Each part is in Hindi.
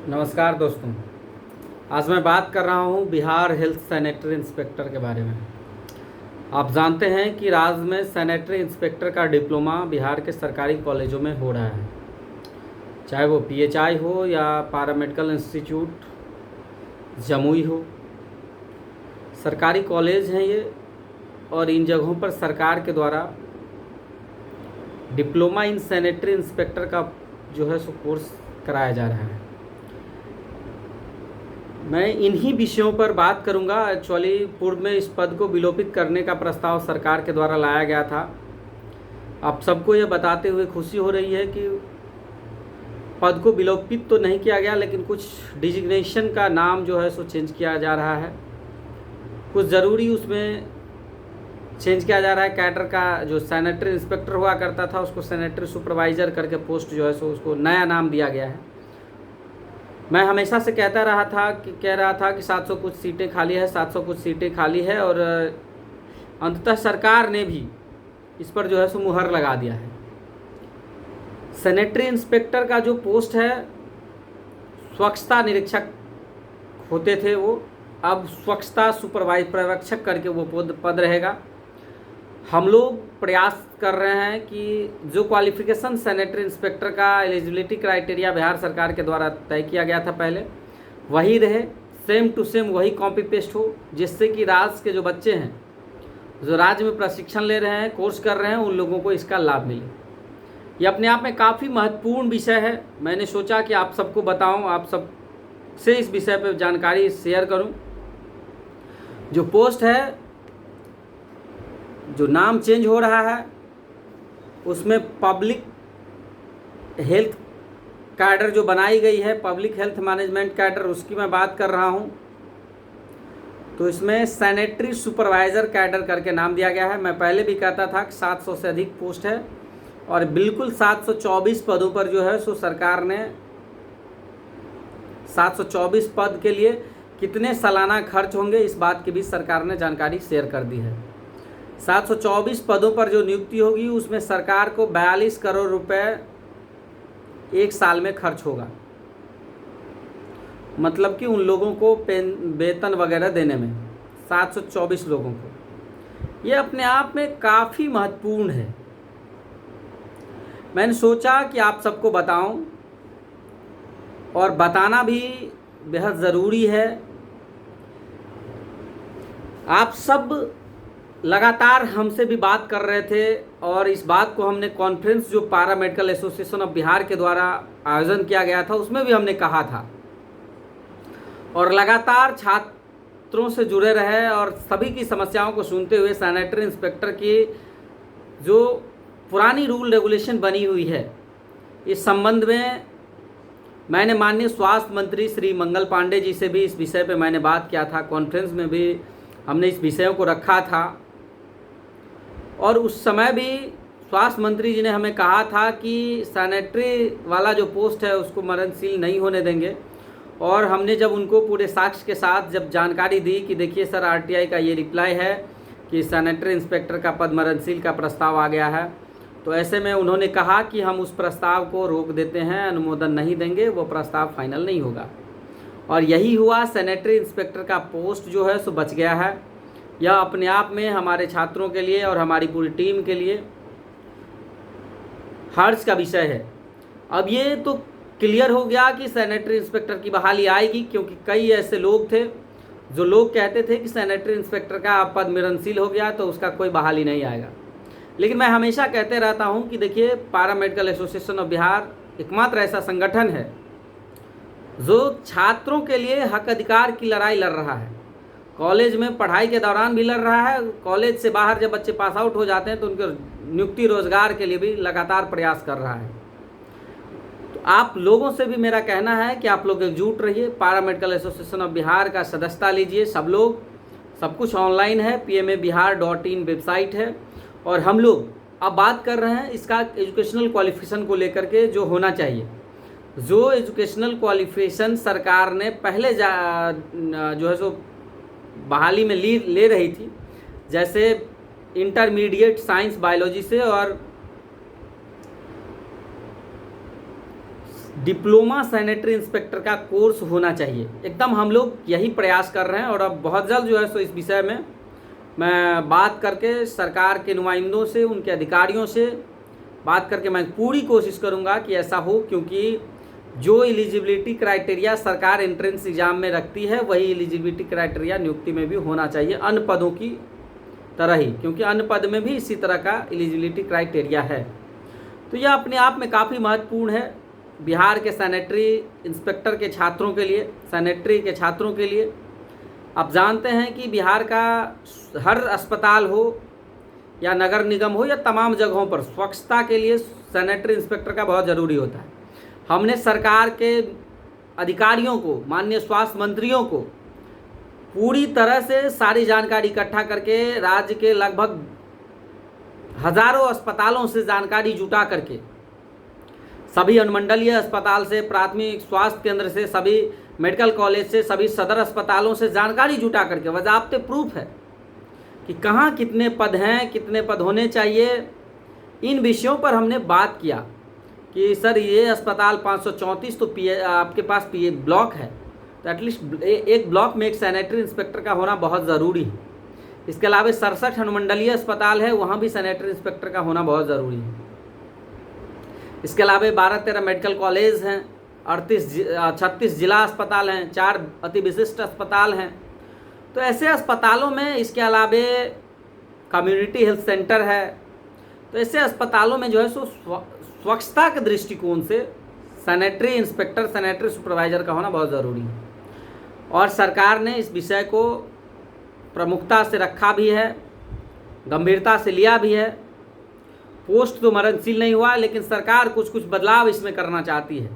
नमस्कार दोस्तों। आज मैं बात कर रहा हूँ बिहार हेल्थ सैनिटरी इंस्पेक्टर के बारे में। आप जानते हैं कि राज्य में सैनिटरी इंस्पेक्टर का डिप्लोमा बिहार के सरकारी कॉलेजों में हो रहा है, चाहे वो पीएचआई हो या पैरामेडिकल इंस्टीट्यूट जमुई हो। सरकारी कॉलेज हैं ये, और इन जगहों पर सरकार के द्वारा डिप्लोमा इन सैनिटरी इंस्पेक्टर का जो है सो कोर्स कराया जा रहा है। मैं इन्हीं विषयों पर बात करूंगा। एक्चुअली पूर्व में इस पद को विलोपित करने का प्रस्ताव सरकार के द्वारा लाया गया था। आप सबको ये बताते हुए खुशी हो रही है कि पद को विलोपित तो नहीं किया गया, लेकिन कुछ डिजिग्नेशन का नाम जो है सो चेंज किया जा रहा है। कुछ ज़रूरी उसमें चेंज किया जा रहा है। कैडर का जो सैनिटरी इंस्पेक्टर हुआ करता था उसको सैनिटरी सुपरवाइज़र करके पोस्ट जो है सो उसको नया नाम दिया गया है। मैं हमेशा से कह रहा था कि 700 कुछ सीटें खाली है, 700 कुछ सीटें खाली है, और अंततः सरकार ने भी इस पर जो है सो मुहर लगा दिया है। सैनिटरी इंस्पेक्टर का जो पोस्ट है, स्वच्छता निरीक्षक होते थे वो, अब स्वच्छता पर्यवेक्षक करके वो पद रहेगा। हम लोग प्रयास कर रहे हैं कि जो क्वालिफिकेशन सैनिटरी इंस्पेक्टर का एलिजिबिलिटी क्राइटेरिया बिहार सरकार के द्वारा तय किया गया था पहले, वही रहे, सेम टू सेम वही कॉपी पेस्ट हो, जिससे कि राज्य के जो बच्चे हैं जो राज्य में प्रशिक्षण ले रहे हैं, कोर्स कर रहे हैं, उन लोगों को इसका लाभ मिले। ये अपने आप में काफ़ी महत्वपूर्ण विषय है। मैंने सोचा कि आप सबको बताऊं, आप सब से इस विषय पर जानकारी शेयर करूं। जो पोस्ट है, जो नाम चेंज हो रहा है, उसमें पब्लिक हेल्थ कैडर जो बनाई गई है, पब्लिक हेल्थ मैनेजमेंट कैडर, उसकी मैं बात कर रहा हूं। तो इसमें सैनिटरी सुपरवाइज़र कैडर करके नाम दिया गया है। मैं पहले भी कहता था कि 700 से अधिक पोस्ट है, और बिल्कुल 724 पदों पर जो है सो सरकार ने 724 पद के लिए कितने सालाना खर्च होंगे, इस बात की भी सरकार ने जानकारी शेयर कर दी है। 724 पदों पर जो नियुक्ति होगी उसमें सरकार को 42 करोड़ रुपए एक साल में खर्च होगा। मतलब कि उन लोगों को वेतन वगैरह देने में 724 लोगों को, ये अपने आप में काफ़ी महत्वपूर्ण है। मैंने सोचा कि आप सबको बताऊं, और बताना भी बेहद ज़रूरी है। आप सब लगातार हमसे भी बात कर रहे थे, और इस बात को हमने कॉन्फ्रेंस जो पैरामेडिकल एसोसिएशन ऑफ बिहार के द्वारा आयोजन किया गया था उसमें भी हमने कहा था, और लगातार छात्रों से जुड़े रहे और सभी की समस्याओं को सुनते हुए सैनिटरी इंस्पेक्टर की जो पुरानी रूल रेगुलेशन बनी हुई है, इस संबंध में मैंने माननीय स्वास्थ्य मंत्री श्री मंगल पांडे जी से भी इस विषय पे मैंने बात किया था। कॉन्फ्रेंस में भी हमने इस विषयों को रखा था, और उस समय भी स्वास्थ्य मंत्री जी ने हमें कहा था कि सैनिटरी वाला जो पोस्ट है उसको मरणशील नहीं होने देंगे। और हमने जब उनको पूरे साक्ष्य के साथ जब जानकारी दी कि देखिए सर, आरटीआई का ये रिप्लाई है कि सैनिटरी इंस्पेक्टर का पद मरणशील का प्रस्ताव आ गया है, तो ऐसे में उन्होंने कहा कि हम उस प्रस्ताव को रोक देते हैं, अनुमोदन नहीं देंगे, वो प्रस्ताव फाइनल नहीं होगा। और यही हुआ, सैनिटरी इंस्पेक्टर का पोस्ट जो है सो बच गया है। यह अपने आप में हमारे छात्रों के लिए और हमारी पूरी टीम के लिए हर्ष का विषय है। अब ये तो क्लियर हो गया कि सैनिटरी इंस्पेक्टर की बहाली आएगी, क्योंकि कई ऐसे लोग थे जो लोग कहते थे कि सैनिटरी इंस्पेक्टर का पद मरणशील हो गया तो उसका कोई बहाली नहीं आएगा। लेकिन मैं हमेशा कहते रहता हूं कि देखिए, पैरामेडिकल एसोसिएशन ऑफ बिहार एकमात्र ऐसा संगठन है जो छात्रों के लिए हक अधिकार की लड़ाई लड़ रहा है। कॉलेज में पढ़ाई के दौरान भी लड़ रहा है, कॉलेज से बाहर जब बच्चे पास आउट हो जाते हैं तो उनके नियुक्ति रोजगार के लिए भी लगातार प्रयास कर रहा है। तो आप लोगों से भी मेरा कहना है कि आप लोग एकजुट रहिए, पैरामेडिकल एसोसिएशन ऑफ बिहार का सदस्यता लीजिए। सब लोग, सब कुछ ऑनलाइन है, pmabihar.in वेबसाइट है। और हम लोग अब बात कर रहे हैं इसका एजुकेशनल क्वालिफिकेशन को लेकर के, जो होना चाहिए। जो एजुकेशनल क्वालिफिकेशन सरकार ने पहले जो है सो बहाली में ले रही थी, जैसे इंटरमीडिएट साइंस बायोलॉजी से और डिप्लोमा सैनिटरी इंस्पेक्टर का कोर्स होना चाहिए। एकदम हम लोग यही प्रयास कर रहे हैं और अब बहुत जल्द जो है सो इस विषय में मैं बात करके सरकार के नुमाइंदों से, उनके अधिकारियों से बात करके मैं पूरी कोशिश करूंगा कि ऐसा हो, क्योंकि जो एलिजिबिलिटी क्राइटेरिया सरकार एंट्रेंस एग्ज़ाम में रखती है वही एलिजिबिलिटी क्राइटेरिया नियुक्ति में भी होना चाहिए, अन्य पदों की तरह ही, क्योंकि अन्य पद में भी इसी तरह का एलिजिबिलिटी क्राइटेरिया है। तो यह अपने आप में काफ़ी महत्वपूर्ण है बिहार के सैनिटरी इंस्पेक्टर के छात्रों के लिए, सैनिटरी के छात्रों के लिए। आप जानते हैं कि बिहार का हर अस्पताल हो या नगर निगम हो या तमाम जगहों पर स्वच्छता के लिए सैनिटरी इंस्पेक्टर का बहुत ज़रूरी होता है। हमने सरकार के अधिकारियों को, माननीय स्वास्थ्य मंत्रियों को पूरी तरह से सारी जानकारी इकट्ठा करके राज्य के लगभग हज़ारों अस्पतालों से जानकारी जुटा करके, सभी अनुमंडलीय अस्पताल से, प्राथमिक स्वास्थ्य केंद्र से, सभी मेडिकल कॉलेज से, सभी सदर अस्पतालों से जानकारी जुटा करके बाज़ाब्ते प्रूफ है कि कहाँ कितने पद हैं, कितने पद होने चाहिए। इन विषयों पर हमने बात किया कि सर ये अस्पताल 534 तो आपके पास ब्लॉक है, तो एटलीस्ट एक ब्लॉक में एक सैनिटरी इंस्पेक्टर का होना बहुत ज़रूरी है। इसके अलावा 67 अनुमंडलीय अस्पताल है, वहाँ भी सैनिटरी इंस्पेक्टर का होना बहुत ज़रूरी है। इसके अलावा 12-13 मेडिकल कॉलेज हैं, 36 जिला अस्पताल हैं, 4 अति विशिष्ट अस्पताल हैं। तो ऐसे अस्पतालों में, इसके अलावा कम्युनिटी हेल्थ सेंटर है, तो ऐसे अस्पतालों में जो है सो स्वच्छता के दृष्टिकोण से सैनिटरी इंस्पेक्टर, सैनिटरी सुपरवाइज़र का होना बहुत ज़रूरी है। और सरकार ने इस विषय को प्रमुखता से रखा भी है, गंभीरता से लिया भी है। पोस्ट तो मरणशील नहीं हुआ, लेकिन सरकार कुछ कुछ बदलाव इसमें करना चाहती है।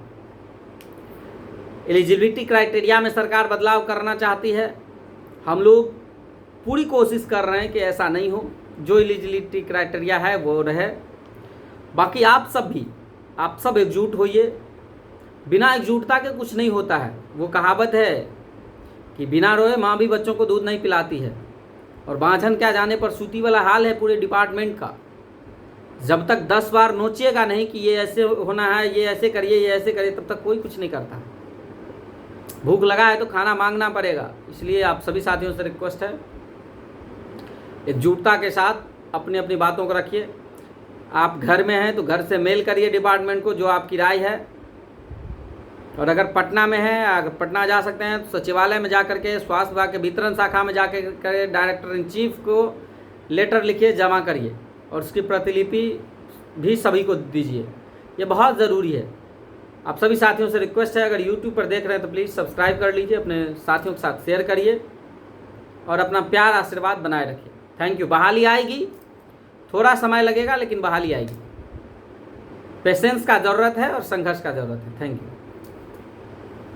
एलिजिबिलिटी क्राइटेरिया में सरकार बदलाव करना चाहती है। हम लोग पूरी कोशिश कर रहे हैं कि ऐसा नहीं हो, जो एलिजिबिलिटी क्राइटेरिया है वो रहे। बाकी आप सब भी, आप सब एकजुट होइए। बिना एकजुटता के कुछ नहीं होता है। वो कहावत है कि बिना रोए माँ भी बच्चों को दूध नहीं पिलाती है, और बाँझन क्या जाने पर सूती वाला हाल है पूरे डिपार्टमेंट का। जब तक 10 बार नोचिएगा नहीं कि ये ऐसे होना है, ये ऐसे करिए, ये ऐसे करिए, तब तक कोई कुछ नहीं करता। भूख लगा है तो खाना मांगना पड़ेगा। इसलिए आप सभी साथियों से रिक्वेस्ट है, एकजुटता के साथ अपनी अपनी बातों को रखिए। आप घर में हैं तो घर से मेल करिए डिपार्टमेंट को, जो आपकी राय है। और अगर पटना में है, अगर पटना जा सकते हैं तो सचिवालय में जा करके, स्वास्थ्य विभाग के वितरण शाखा में जा कर डायरेक्टर इन चीफ को लेटर लिखिए, जमा करिए, और उसकी प्रतिलिपि भी सभी को दीजिए। ये बहुत ज़रूरी है। आप सभी साथियों से रिक्वेस्ट है, अगर YouTube पर देख रहे हैं तो प्लीज़ सब्सक्राइब कर लीजिए, अपने साथियों के साथ शेयर करिए और अपना प्यार आशीर्वाद बनाए रखिए। Thank you. बहाली आएगी, थोड़ा समय लगेगा लेकिन बहाली आएगी। पेशेंस का ज़रूरत है और संघर्ष का ज़रूरत है। Thank you.